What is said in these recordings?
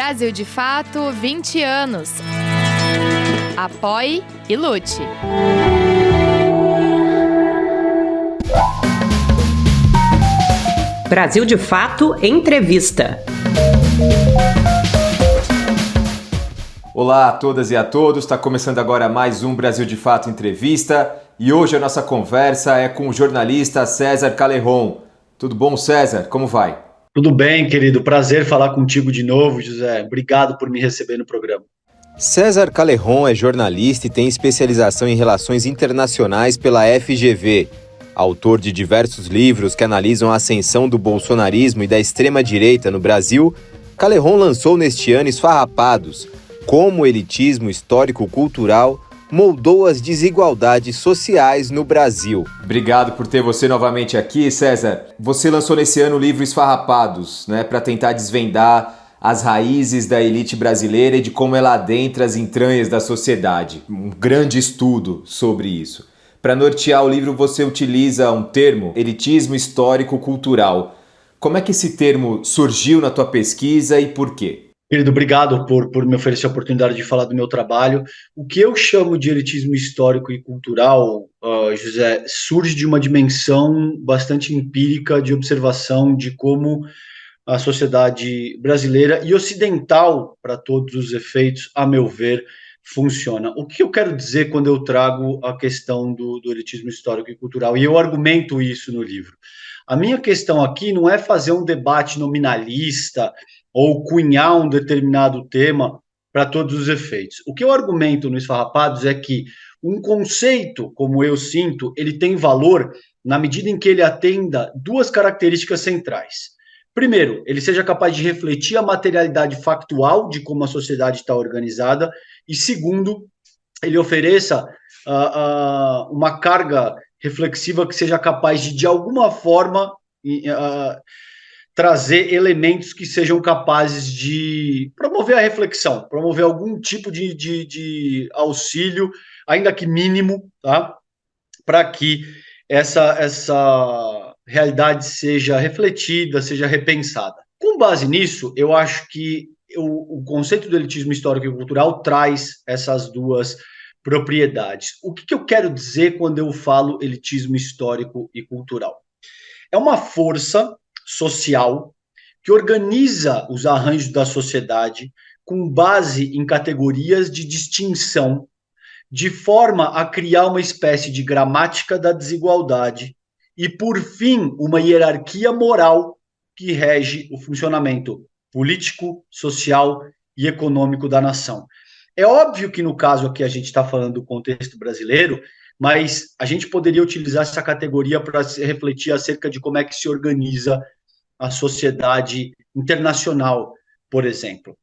Brasil de Fato 20 anos. Apoie e lute. Brasil de Fato Entrevista. Olá a todas e a todos, está começando agora mais um Brasil de Fato Entrevista e hoje a nossa conversa é com o jornalista César Callejon. Tudo bom, César? Como vai? Tudo bem, querido. Prazer falar contigo de novo, José. Obrigado por me receber no programa. César Callejon é jornalista e tem especialização em relações internacionais pela FGV. Autor de diversos livros que analisam a ascensão do bolsonarismo e da extrema-direita no Brasil, Callejon lançou neste ano Esfarrapados, como o elitismo histórico-cultural moldou as desigualdades sociais no Brasil. Obrigado por ter você novamente aqui, César. Você lançou nesse ano o livro Esfarrapados, para tentar desvendar as raízes da elite brasileira e de como ela adentra as entranhas da sociedade. Um grande estudo sobre isso. Para nortear o livro, você utiliza um termo, elitismo histórico-cultural. Como é que esse termo surgiu na tua pesquisa e por quê? Querido, obrigado por me oferecer a oportunidade de falar do meu trabalho. O que eu chamo de elitismo histórico e cultural, José, surge de uma dimensão bastante empírica de observação de como a sociedade brasileira e ocidental, para todos os efeitos, a meu ver, funciona. O que eu quero dizer quando eu trago a questão do elitismo histórico e cultural? E eu argumento isso no livro. A minha questão aqui não é fazer um debate nominalista ou cunhar um determinado tema para todos os efeitos. O que eu argumento no Esfarrapados é que um conceito, como eu sinto, ele tem valor na medida em que ele atenda duas características centrais. Primeiro, ele seja capaz de refletir a materialidade factual de como a sociedade está organizada, e segundo, ele ofereça uma carga reflexiva que seja capaz de alguma forma, trazer elementos que sejam capazes de promover a reflexão, promover algum tipo de auxílio, ainda que mínimo, tá? Para que essa realidade seja refletida, seja repensada. Com base nisso, eu acho que o conceito do elitismo histórico e cultural traz essas duas propriedades. O que eu quero dizer quando eu falo elitismo histórico e cultural? É uma força social que organiza os arranjos da sociedade com base em categorias de distinção, de forma a criar uma espécie de gramática da desigualdade e, por fim, uma hierarquia moral que rege o funcionamento político, social e econômico da nação. É óbvio que no caso aqui a gente está falando do contexto brasileiro, mas a gente poderia utilizar essa categoria para refletir acerca de como é que se organiza a sociedade internacional, por exemplo.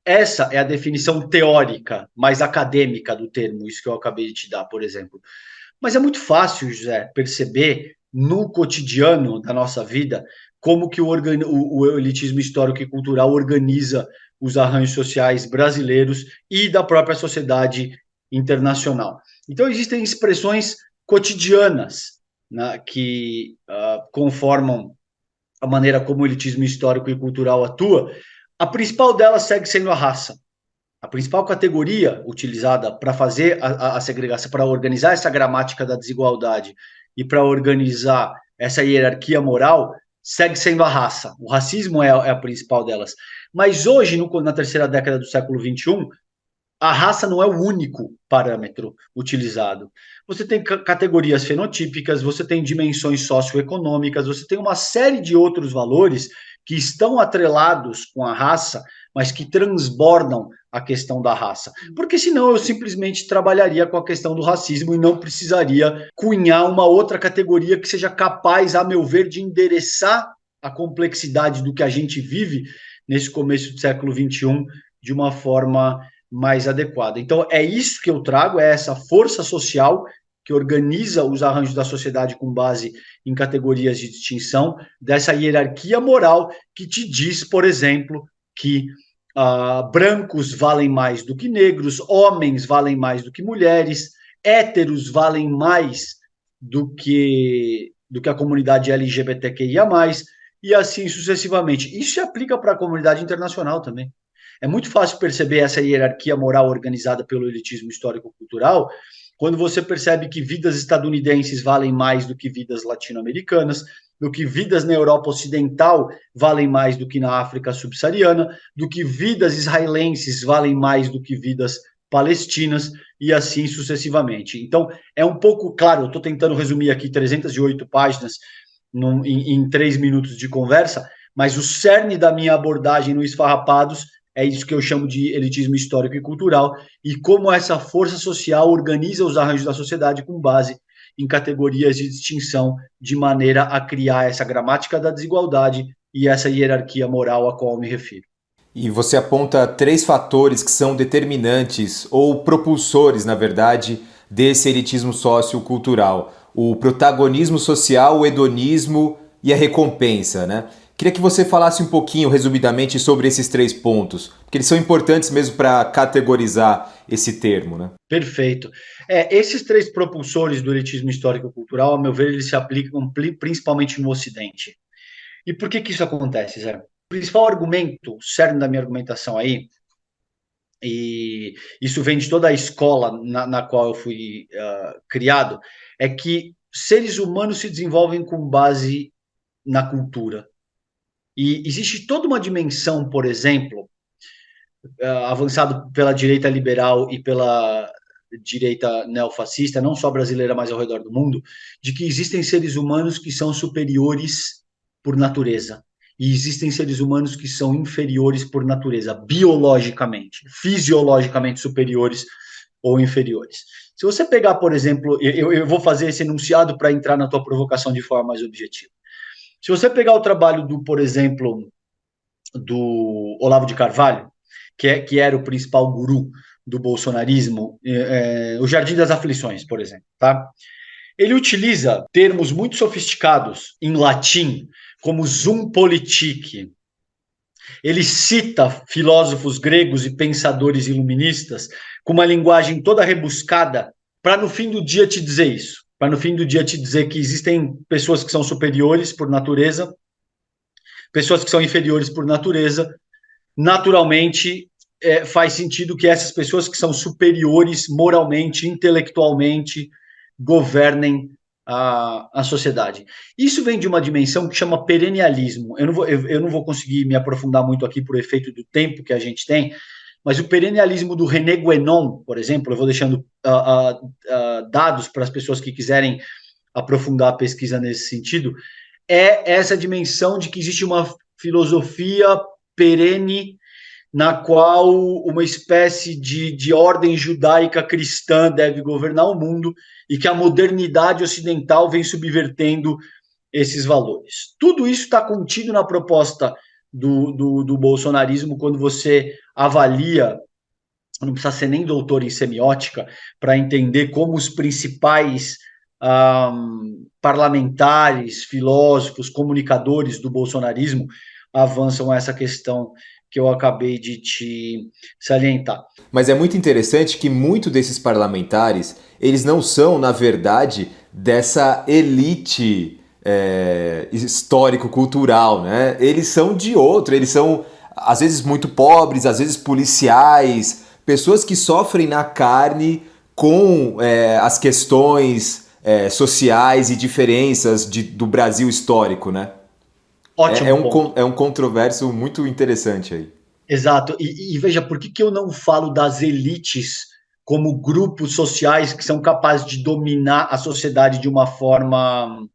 Essa é a definição teórica, mais acadêmica do termo, isso que eu acabei de te dar, por exemplo. Mas é muito fácil, José, perceber no cotidiano da nossa vida como que o elitismo histórico e cultural organiza os arranjos sociais brasileiros e da própria sociedade internacional. Então, existem expressões cotidianas, né, que conformam a maneira como o elitismo histórico e cultural atua. A principal delas segue sendo a raça. A principal categoria utilizada para fazer a segregação, para organizar essa gramática da desigualdade e para organizar essa hierarquia moral, segue sendo a raça. O racismo é a principal delas. Mas hoje, na terceira década do século XXI, a raça não é o único parâmetro utilizado. Você tem categorias fenotípicas, você tem dimensões socioeconômicas, você tem uma série de outros valores que estão atrelados com a raça, mas que transbordam a questão da raça. Porque senão eu simplesmente trabalharia com a questão do racismo e não precisaria cunhar uma outra categoria que seja capaz, a meu ver, de endereçar a complexidade do que a gente vive nesse começo do século XXI de uma forma mais adequada. Então, é isso que eu trago, é essa força social que organiza os arranjos da sociedade com base em categorias de distinção, dessa hierarquia moral que te diz, por exemplo, que brancos valem mais do que negros, homens valem mais do que mulheres, héteros valem mais do que a comunidade LGBTQIA+, e assim sucessivamente. Isso se aplica para a comunidade internacional também. É muito fácil perceber essa hierarquia moral organizada pelo elitismo histórico-cultural quando você percebe que vidas estadunidenses valem mais do que vidas latino-americanas, do que vidas na Europa Ocidental valem mais do que na África subsaariana, do que vidas israelenses valem mais do que vidas palestinas, e assim sucessivamente. Então, é um pouco, claro, eu estou tentando resumir aqui 308 páginas em 3 minutos de conversa, mas o cerne da minha abordagem no Esfarrapados é isso que eu chamo de elitismo histórico e cultural, e como essa força social organiza os arranjos da sociedade com base em categorias de distinção, de maneira a criar essa gramática da desigualdade e essa hierarquia moral a qual eu me refiro. E você aponta 3 fatores que são determinantes, ou propulsores, na verdade, desse elitismo sociocultural: o protagonismo social, o hedonismo e a recompensa, né? Queria que você falasse um pouquinho, resumidamente, sobre esses 3 pontos, porque eles são importantes mesmo para categorizar esse termo, né? Perfeito. Esses 3 propulsores do elitismo histórico-cultural, a meu ver, eles se aplicam principalmente no Ocidente. E por que isso acontece, Zé? O principal argumento, o cerne da minha argumentação aí, e isso vem de toda a escola na qual eu fui criado, é que seres humanos se desenvolvem com base na cultura. E existe toda uma dimensão, por exemplo, avançado pela direita liberal e pela direita neofascista, não só brasileira, mas ao redor do mundo, de que existem seres humanos que são superiores por natureza. E existem seres humanos que são inferiores por natureza, biologicamente, fisiologicamente superiores ou inferiores. Se você pegar, por exemplo, eu vou fazer esse enunciado para entrar na tua provocação de forma mais objetiva. Se você pegar o trabalho por exemplo, do Olavo de Carvalho, que era o principal guru do bolsonarismo, o Jardim das Aflições, por exemplo, tá? Ele utiliza termos muito sofisticados em latim, como zoom politique. Ele cita filósofos gregos e pensadores iluministas com uma linguagem toda rebuscada para no fim do dia te dizer isso. Para no fim do dia te dizer que existem pessoas que são superiores por natureza, pessoas que são inferiores por natureza. Naturalmente, faz sentido que essas pessoas que são superiores moralmente, intelectualmente, governem a sociedade. Isso vem de uma dimensão que chama perennialismo. Eu não vou conseguir me aprofundar muito aqui por efeito do tempo que a gente tem, mas o perennialismo do René Guénon, por exemplo, eu vou deixando dados para as pessoas que quiserem aprofundar a pesquisa nesse sentido, é essa dimensão de que existe uma filosofia perene na qual uma espécie de ordem judaica cristã deve governar o mundo e que a modernidade ocidental vem subvertendo esses valores. Tudo isso está contido na proposta do bolsonarismo quando você avalia, não precisa ser nem doutor em semiótica, para entender como os principais parlamentares, filósofos, comunicadores do bolsonarismo avançam essa questão que eu acabei de te salientar. Mas é muito interessante que muitos desses parlamentares, eles não são, na verdade, dessa elite histórico-cultural, né? Eles são de outro, eles são, às vezes, muito pobres, às vezes policiais, pessoas que sofrem na carne com as questões sociais e diferenças do Brasil histórico, né? Ótimo. É um controverso muito interessante aí. Exato. E veja, por que eu não falo das elites como grupos sociais que são capazes de dominar a sociedade de uma forma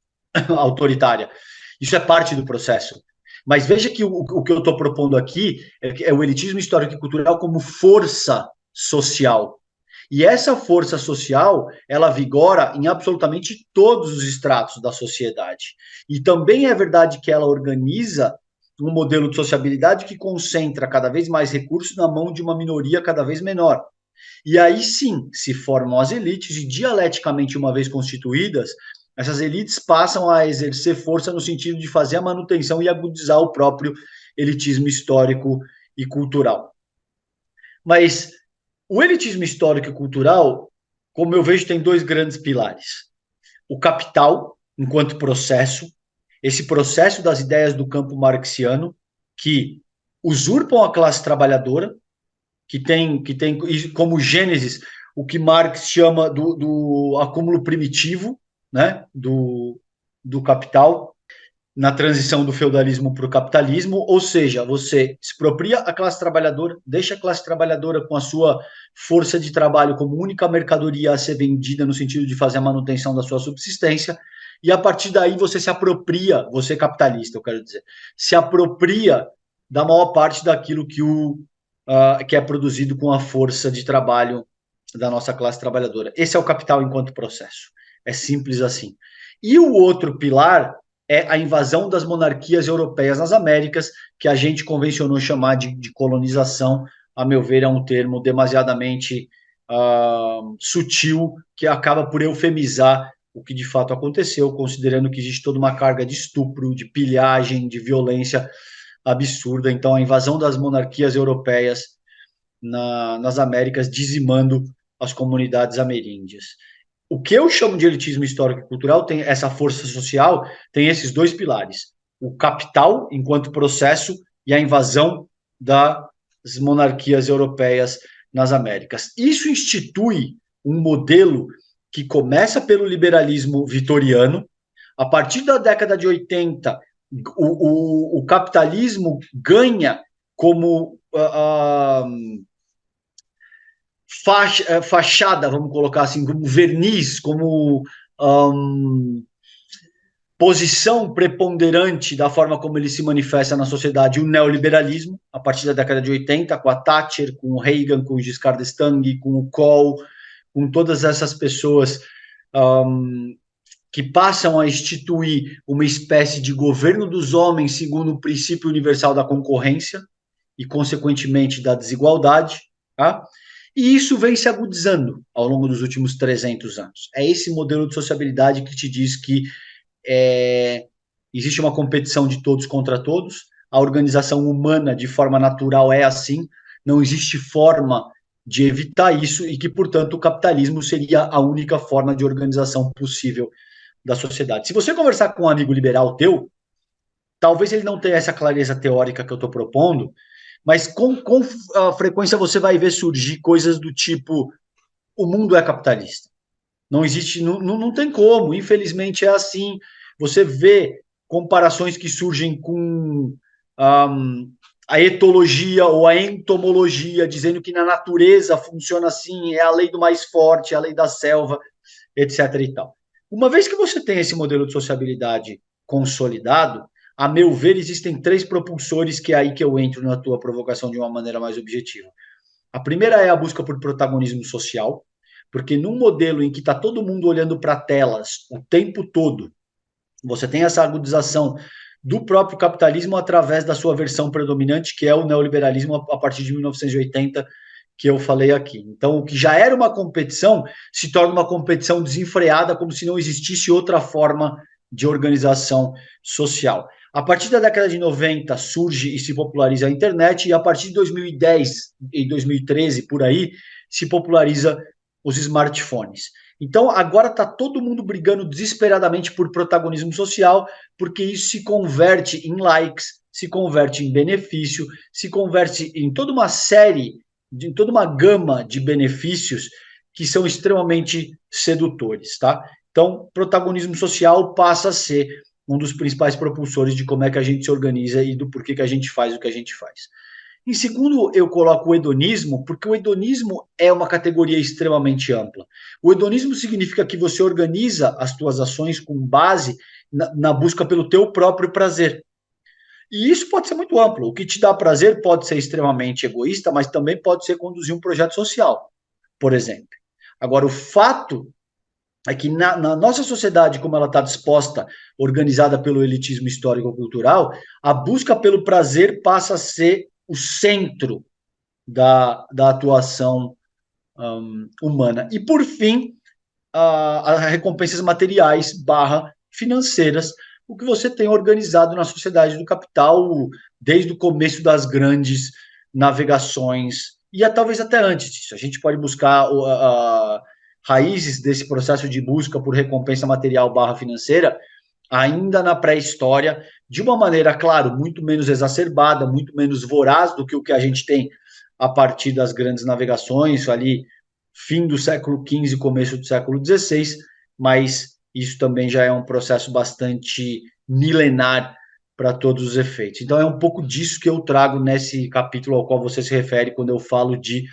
autoritária? Isso é parte do processo. Mas veja que o que eu estou propondo aqui é o elitismo histórico e cultural como força social. E essa força social, ela vigora em absolutamente todos os estratos da sociedade. E também é verdade que ela organiza um modelo de sociabilidade que concentra cada vez mais recursos na mão de uma minoria cada vez menor. E aí sim se formam as elites e, dialeticamente, uma vez constituídas, essas elites passam a exercer força no sentido de fazer a manutenção e agudizar o próprio elitismo histórico e cultural. Mas o elitismo histórico e cultural, como eu vejo, tem 2 grandes pilares. O capital, enquanto processo, esse processo das ideias do campo marxiano, que usurpam a classe trabalhadora, que tem como gênesis o que Marx chama do acúmulo primitivo, né, do capital, na transição do feudalismo para o capitalismo, ou seja, você expropria a classe trabalhadora, deixa a classe trabalhadora com a sua força de trabalho como única mercadoria a ser vendida no sentido de fazer a manutenção da sua subsistência, e a partir daí você se apropria, você capitalista, eu quero dizer, se apropria da maior parte daquilo que é produzido com a força de trabalho da nossa classe trabalhadora. Esse é o capital enquanto processo. É simples assim. E o outro pilar é a invasão das monarquias europeias nas Américas, que a gente convencionou chamar de colonização. A meu ver, é um termo demasiadamente sutil, que acaba por eufemizar o que de fato aconteceu, considerando que existe toda uma carga de estupro, de pilhagem, de violência absurda. Então, a invasão das monarquias europeias nas Américas, dizimando as comunidades ameríndias. O que eu chamo de elitismo histórico e cultural tem essa força social, tem esses dois pilares: o capital enquanto processo e a invasão das monarquias europeias nas Américas. Isso institui um modelo que começa pelo liberalismo vitoriano. A partir da década de 80, o capitalismo ganha como fachada, vamos colocar assim, como verniz, como posição preponderante da forma como ele se manifesta na sociedade, o neoliberalismo, a partir da década de 80, com a Thatcher, com o Reagan, com o Giscard d'Estaing, com o Kohl, com todas essas pessoas que passam a instituir uma espécie de governo dos homens segundo o princípio universal da concorrência e, consequentemente, da desigualdade, tá? E isso vem se agudizando ao longo dos últimos 300 anos. É esse modelo de sociabilidade que te diz que existe uma competição de todos contra todos, a organização humana, de forma natural, é assim, não existe forma de evitar isso e que, portanto, o capitalismo seria a única forma de organização possível da sociedade. Se você conversar com um amigo liberal teu, talvez ele não tenha essa clareza teórica que eu estou propondo, mas com frequência você vai ver surgir coisas do tipo: o mundo é capitalista. Não existe, não tem como, infelizmente é assim. Você vê comparações que surgem com a etologia ou a entomologia, dizendo que na natureza funciona assim, é a lei do mais forte, é a lei da selva, etc. e tal. Uma vez que você tem esse modelo de sociabilidade consolidado, a meu ver, existem 3 propulsores, que é aí que eu entro na tua provocação de uma maneira mais objetiva. A primeira é a busca por protagonismo social, porque num modelo em que está todo mundo olhando para telas o tempo todo, você tem essa agudização do próprio capitalismo através da sua versão predominante, que é o neoliberalismo a partir de 1980, que eu falei aqui. Então, o que já era uma competição se torna uma competição desenfreada, como se não existisse outra forma de organização social. A partir da década de 90 surge e se populariza a internet, e a partir de 2010 e 2013, por aí, se populariza os smartphones. Então, agora está todo mundo brigando desesperadamente por protagonismo social, porque isso se converte em likes, se converte em benefício, se converte em toda uma série, em toda uma gama de benefícios que são extremamente sedutores, tá? Então, protagonismo social passa a ser um dos principais propulsores de como é que a gente se organiza e do porquê que a gente faz o que a gente faz. Em segundo, eu coloco o hedonismo, porque o hedonismo é uma categoria extremamente ampla. O hedonismo significa que você organiza as suas ações com base na busca pelo teu próprio prazer. E isso pode ser muito amplo. O que te dá prazer pode ser extremamente egoísta, mas também pode ser conduzir um projeto social, por exemplo. Agora, o fato é que na nossa sociedade, como ela está disposta, organizada pelo elitismo histórico-cultural, a busca pelo prazer passa a ser o centro da atuação humana. E, por fim, as recompensas materiais / financeiras, o que você tem organizado na sociedade do capital desde o começo das grandes navegações, e talvez até antes disso. A gente pode buscar raízes desse processo de busca por recompensa material / financeira ainda na pré-história, de uma maneira, claro, muito menos exacerbada, muito menos voraz do que o que a gente tem a partir das grandes navegações, ali, fim do século XV, começo do século XVI, mas isso também já é um processo bastante milenar para todos os efeitos. Então é um pouco disso que eu trago nesse capítulo ao qual você se refere quando eu falo de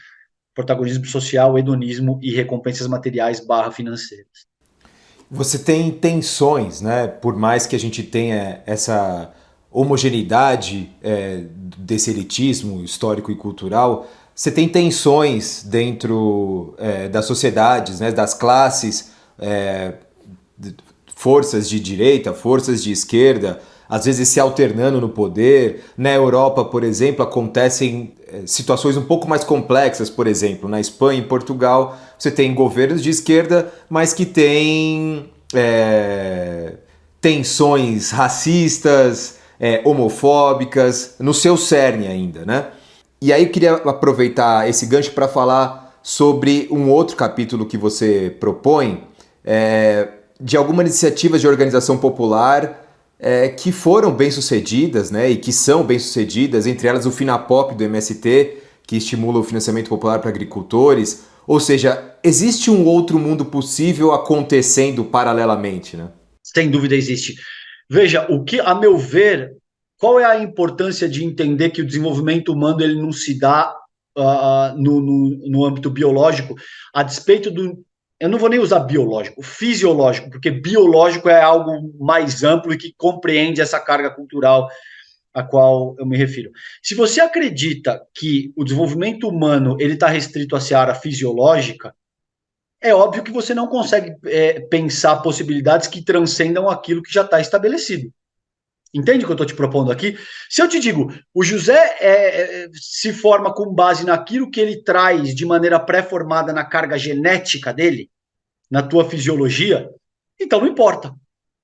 protagonismo social, hedonismo e recompensas materiais / financeiras. Você tem tensões, né? Por mais que a gente tenha essa homogeneidade desse elitismo histórico e cultural, você tem tensões dentro das sociedades, né? Das classes, forças de direita, forças de esquerda, às vezes se alternando no poder. Na Europa, por exemplo, acontecem situações um pouco mais complexas. Por exemplo, na Espanha e Portugal, você tem governos de esquerda, mas que têm tensões racistas, homofóbicas, no seu cerne ainda, né? E aí eu queria aproveitar esse gancho para falar sobre um outro capítulo que você propõe, de algumas iniciativas de organização popular que foram bem-sucedidas, né, e que são bem-sucedidas, entre elas o Finapop do MST, que estimula o financiamento popular para agricultores. Ou seja, existe um outro mundo possível acontecendo paralelamente, né? Sem dúvida existe. Veja, o que, a meu ver, qual é a importância de entender que o desenvolvimento humano ele não se dá no âmbito biológico, a despeito do... Eu não vou nem usar biológico, fisiológico, porque biológico é algo mais amplo e que compreende essa carga cultural a qual eu me refiro. Se você acredita que o desenvolvimento humano ele está restrito à seara fisiológica, é óbvio que você não consegue pensar possibilidades que transcendam aquilo que já está estabelecido. Entende o que eu estou te propondo aqui? Se eu te digo, o José se forma com base naquilo que ele traz de maneira pré-formada na carga genética dele, na tua fisiologia, então não importa.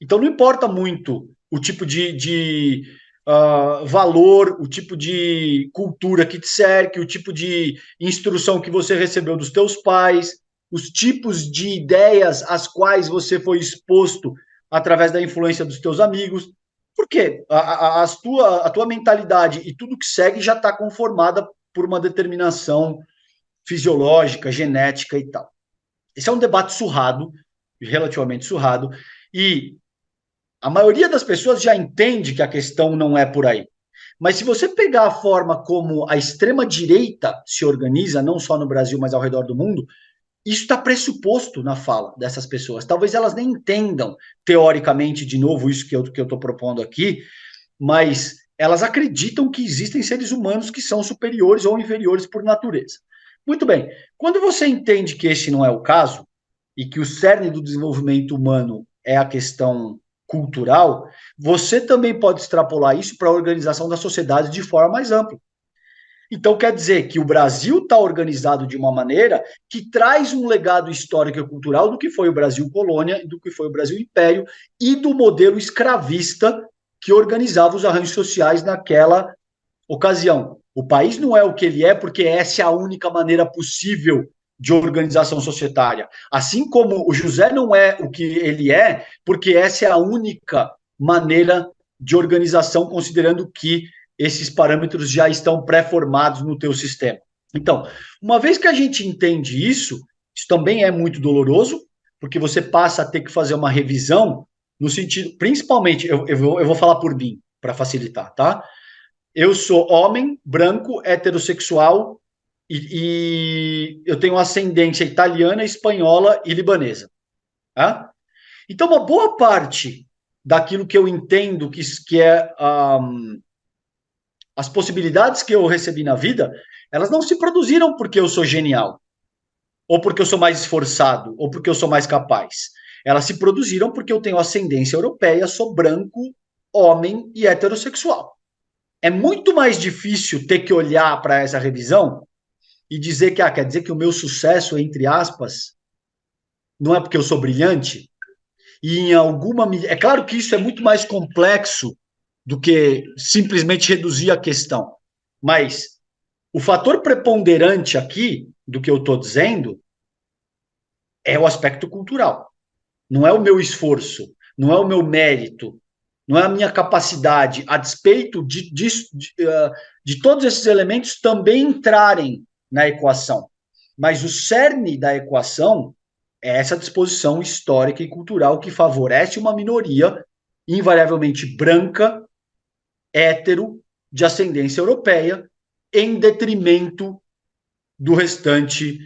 Então não importa muito o tipo de valor, o tipo de cultura que te cerque, o tipo de instrução que você recebeu dos teus pais, os tipos de ideias às quais você foi exposto através da influência dos teus amigos. Por quê? A tua mentalidade e tudo que segue já está conformada por uma determinação fisiológica, genética e tal. Esse é um debate surrado, relativamente surrado, e a maioria das pessoas já entende que a questão não é por aí. Mas se você pegar a forma como a extrema-direita se organiza, não só no Brasil, mas ao redor do mundo, isso está pressuposto na fala dessas pessoas. Talvez elas nem entendam, teoricamente, de novo, isso que eu estou propondo aqui, mas elas acreditam que existem seres humanos que são superiores ou inferiores por natureza. Muito bem, quando você entende que esse não é o caso, e que o cerne do desenvolvimento humano é a questão cultural, você também pode extrapolar isso para a organização da sociedade de forma mais ampla. Então, quer dizer que o Brasil está organizado de uma maneira que traz um legado histórico e cultural do que foi o Brasil colônia, do que foi o Brasil império e do modelo escravista que organizava os arranjos sociais naquela ocasião. O país não é o que ele é porque essa é a única maneira possível de organização societária. Assim como o José não é o que ele é porque essa é a única maneira de organização, considerando que esses parâmetros já estão pré-formados no teu sistema. Então, uma vez que a gente entende isso também é muito doloroso, porque você passa a ter que fazer uma revisão no sentido, principalmente, eu vou falar por mim, para facilitar, tá? Eu sou homem, branco, heterossexual e eu tenho ascendência italiana, espanhola e libanesa. Tá? Então, uma boa parte daquilo que eu entendo que é... as possibilidades que eu recebi na vida, elas não se produziram porque eu sou genial, ou porque eu sou mais esforçado, ou porque eu sou mais capaz. Elas se produziram porque eu tenho ascendência europeia, sou branco, homem e heterossexual. É muito mais difícil ter que olhar para essa revisão e dizer que, quer dizer que o meu sucesso, entre aspas, não é porque eu sou brilhante, e em alguma medida... É claro que isso é muito mais complexo do que simplesmente reduzir a questão. Mas o fator preponderante aqui, do que eu estou dizendo, é o aspecto cultural. Não é o meu esforço, não é o meu mérito, não é a minha capacidade, a despeito de todos esses elementos também entrarem na equação. Mas o cerne da equação é essa disposição histórica e cultural que favorece uma minoria, invariavelmente branca, hétero, de ascendência europeia, em detrimento do restante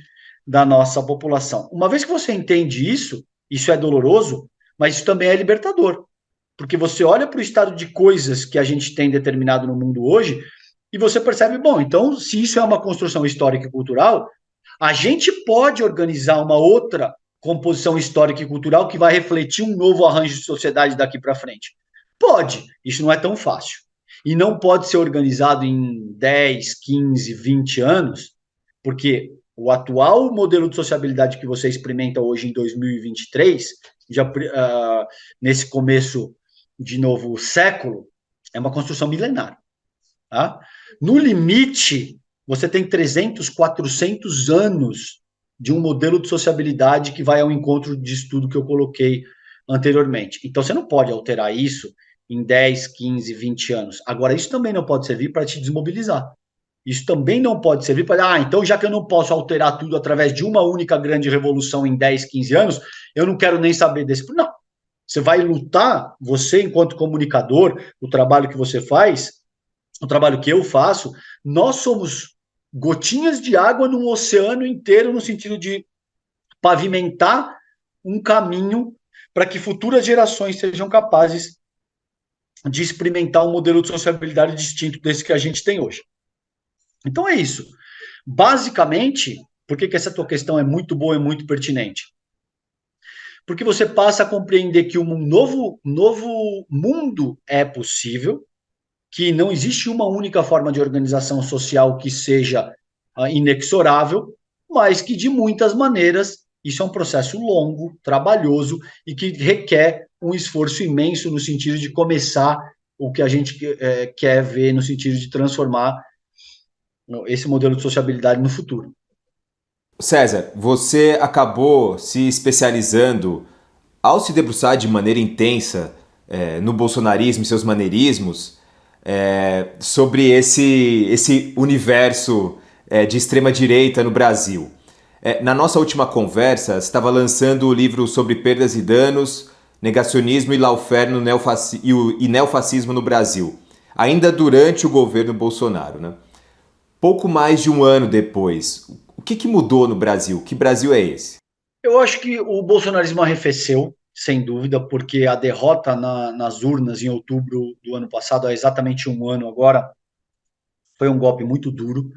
da nossa população. Uma vez que você entende isso é doloroso, mas isso também é libertador. Porque você olha para o estado de coisas que a gente tem determinado no mundo hoje e você percebe, bom, então, se isso é uma construção histórica e cultural, a gente pode organizar uma outra composição histórica e cultural que vai refletir um novo arranjo de sociedade daqui para frente. Pode, isso não é tão fácil. E não pode ser organizado em 10, 15, 20 anos, porque o atual modelo de sociabilidade que você experimenta hoje em 2023, nesse começo de novo século, é uma construção milenar. Tá? No limite, você tem 300, 400 anos de um modelo de sociabilidade que vai ao encontro disso tudo que eu coloquei anteriormente. Então, você não pode alterar isso em 10, 15, 20 anos. Agora, isso também não pode servir para te desmobilizar. Isso também não pode servir para... então, já que eu não posso alterar tudo através de uma única grande revolução em 10, 15 anos, eu não quero nem saber desse... Não. Você vai lutar, você enquanto comunicador, o trabalho que você faz, o trabalho que eu faço, nós somos gotinhas de água num oceano inteiro, no sentido de pavimentar um caminho para que futuras gerações sejam capazes de experimentar um modelo de sociabilidade distinto desse que a gente tem hoje. Então é isso. Basicamente, por que essa tua questão é muito boa e muito pertinente? Porque você passa a compreender que um novo mundo é possível, que não existe uma única forma de organização social que seja inexorável, mas que, de muitas maneiras, isso é um processo longo, trabalhoso e que requer um esforço imenso no sentido de começar o que a gente quer ver, no sentido de transformar esse modelo de sociabilidade no futuro. César, você acabou se especializando, ao se debruçar de maneira intensa no bolsonarismo e seus maneirismos, sobre esse universo de extrema-direita no Brasil. Na nossa última conversa, você estava lançando o livro sobre perdas e danos, negacionismo e lawfare e neofascismo no Brasil, ainda durante o governo Bolsonaro, né? Pouco mais de um ano depois, o que mudou no Brasil? Que Brasil é esse? Eu acho que o bolsonarismo arrefeceu, sem dúvida, porque a derrota nas urnas em outubro do ano passado, há exatamente um ano agora, foi um golpe muito duro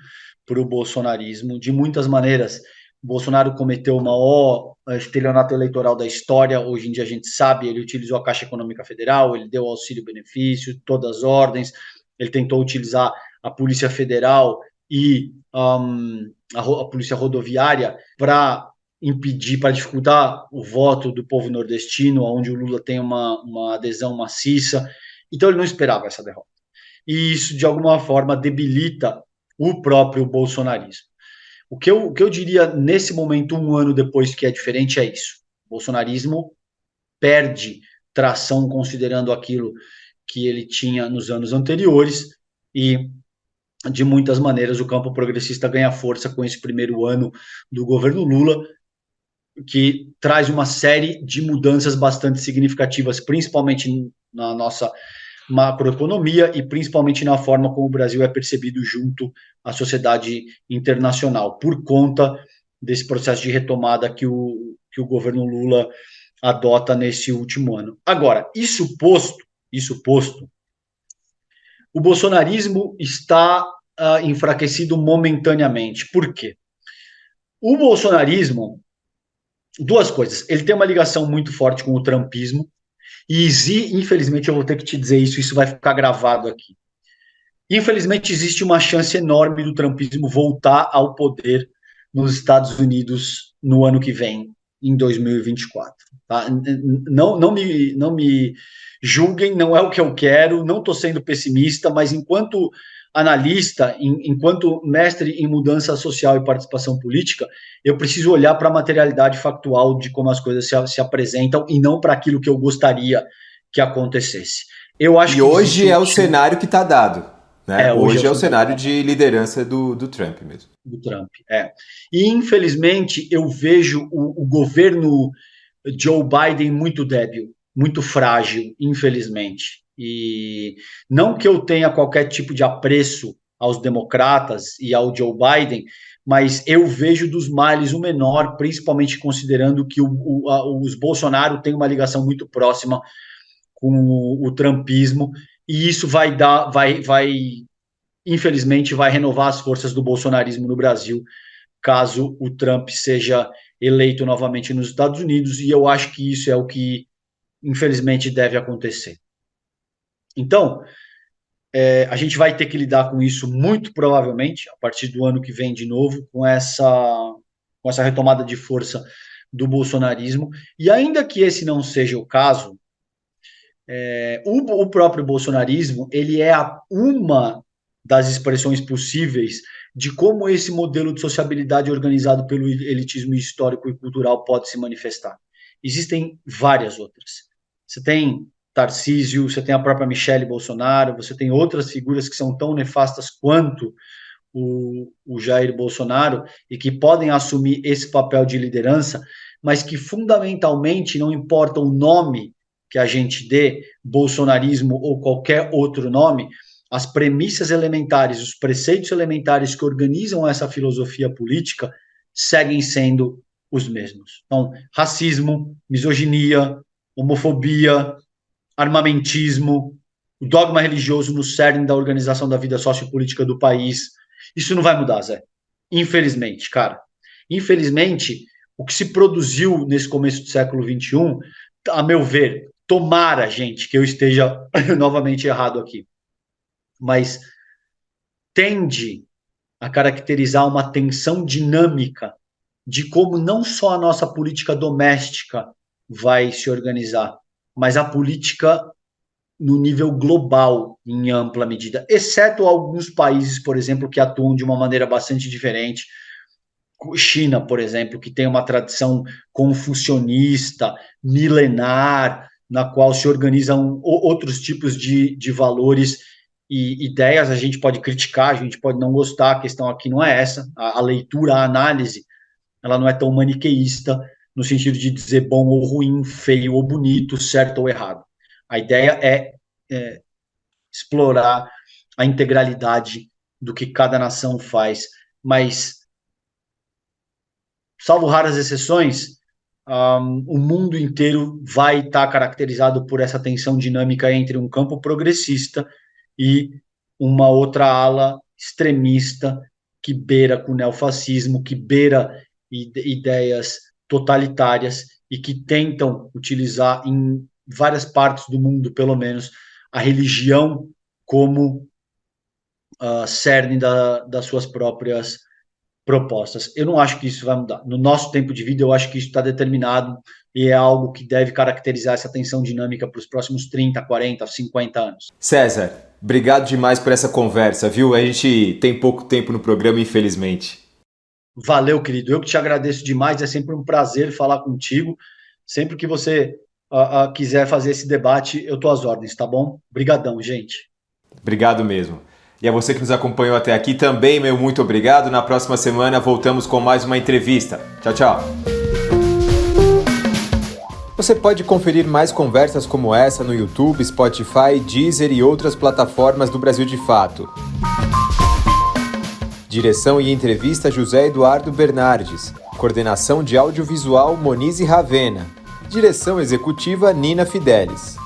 para o bolsonarismo, de muitas maneiras. O Bolsonaro cometeu o maior estelionato eleitoral da história, hoje em dia a gente sabe, ele utilizou a Caixa Econômica Federal, ele deu auxílio-benefício, todas as ordens, ele tentou utilizar a Polícia Federal e a Polícia Rodoviária para impedir, para dificultar o voto do povo nordestino, onde o Lula tem uma adesão maciça. Então ele não esperava essa derrota. E isso, de alguma forma, debilita o próprio bolsonarismo. O que eu diria nesse momento, um ano depois, que é diferente é isso. O bolsonarismo perde tração considerando aquilo que ele tinha nos anos anteriores e, de muitas maneiras, o campo progressista ganha força com esse primeiro ano do governo Lula, que traz uma série de mudanças bastante significativas, principalmente na nossa macroeconomia e principalmente na forma como o Brasil é percebido junto à sociedade internacional, por conta desse processo de retomada que o governo Lula adota nesse último ano. Agora, isso posto, o bolsonarismo está enfraquecido momentaneamente. Por quê? O bolsonarismo, duas coisas, ele tem uma ligação muito forte com o trumpismo, e infelizmente eu vou ter que te dizer isso vai ficar gravado aqui. Infelizmente existe uma chance enorme do trumpismo voltar ao poder nos Estados Unidos no ano que vem, em 2024. Tá? Não me julguem, não é o que eu quero, não estou sendo pessimista, mas enquanto analista, enquanto mestre em mudança social e participação política, eu preciso olhar para a materialidade factual de como as coisas se apresentam e não para aquilo que eu gostaria que acontecesse. Eu acho e hoje é o cenário que está dado. Né? Hoje é o cenário de liderança do Trump mesmo. Do Trump, E, infelizmente, eu vejo o governo Joe Biden muito débil, muito frágil, infelizmente. E não que eu tenha qualquer tipo de apreço aos democratas e ao Joe Biden, mas eu vejo dos males o menor, principalmente considerando que os Bolsonaro têm uma ligação muito próxima com o trumpismo, e isso infelizmente, vai renovar as forças do bolsonarismo no Brasil, caso o Trump seja eleito novamente nos Estados Unidos, e eu acho que isso é o que, infelizmente, deve acontecer. Então, a gente vai ter que lidar com isso muito provavelmente, a partir do ano que vem de novo, com essa retomada de força do bolsonarismo, e ainda que esse não seja o caso, o próprio bolsonarismo, ele é uma das expressões possíveis de como esse modelo de sociabilidade organizado pelo elitismo histórico e cultural pode se manifestar. Existem várias outras. Você tem Tarcísio, você tem a própria Michelle Bolsonaro, você tem outras figuras que são tão nefastas quanto o Jair Bolsonaro e que podem assumir esse papel de liderança, mas que fundamentalmente não importa o nome que a gente dê, bolsonarismo ou qualquer outro nome, as premissas elementares, os preceitos elementares que organizam essa filosofia política seguem sendo os mesmos. Então, racismo, misoginia, homofobia, armamentismo, o dogma religioso no cerne da organização da vida sociopolítica do país. Isso não vai mudar, Zé. Infelizmente, cara. Infelizmente, o que se produziu nesse começo do século XXI, a meu ver, tomara, gente, que eu esteja novamente errado aqui, mas tende a caracterizar uma tensão dinâmica de como não só a nossa política doméstica vai se organizar, mas a política no nível global, em ampla medida, exceto alguns países, por exemplo, que atuam de uma maneira bastante diferente. China, por exemplo, que tem uma tradição confucionista, milenar, na qual se organizam outros tipos de valores e ideias. A gente pode criticar, a gente pode não gostar, a questão aqui não é essa. A leitura, a análise, ela não é tão maniqueísta, no sentido de dizer bom ou ruim, feio ou bonito, certo ou errado. A ideia é explorar a integralidade do que cada nação faz, mas, salvo raras exceções, o mundo inteiro vai estar caracterizado por essa tensão dinâmica entre um campo progressista e uma outra ala extremista que beira com o neofascismo, que beira ideias totalitárias e que tentam utilizar em várias partes do mundo, pelo menos, a religião como cerne das suas próprias propostas. Eu não acho que isso vai mudar. No nosso tempo de vida, eu acho que isso está determinado e é algo que deve caracterizar essa tensão dinâmica para os próximos 30, 40, 50 anos. César, obrigado demais por essa conversa, viu? A gente tem pouco tempo no programa, infelizmente. Valeu, querido. Eu que te agradeço demais. É sempre um prazer falar contigo. Sempre que você quiser fazer esse debate, eu estou às ordens, tá bom? Obrigadão, gente. Obrigado mesmo. E a você que nos acompanhou até aqui também, meu muito obrigado. Na próxima semana voltamos com mais uma entrevista. Tchau, tchau. Você pode conferir mais conversas como essa no YouTube, Spotify, Deezer e outras plataformas do Brasil de Fato. Direção e entrevista José Eduardo Bernardes. Coordenação de audiovisual Monize Ravena. Direção executiva Nina Fidelis.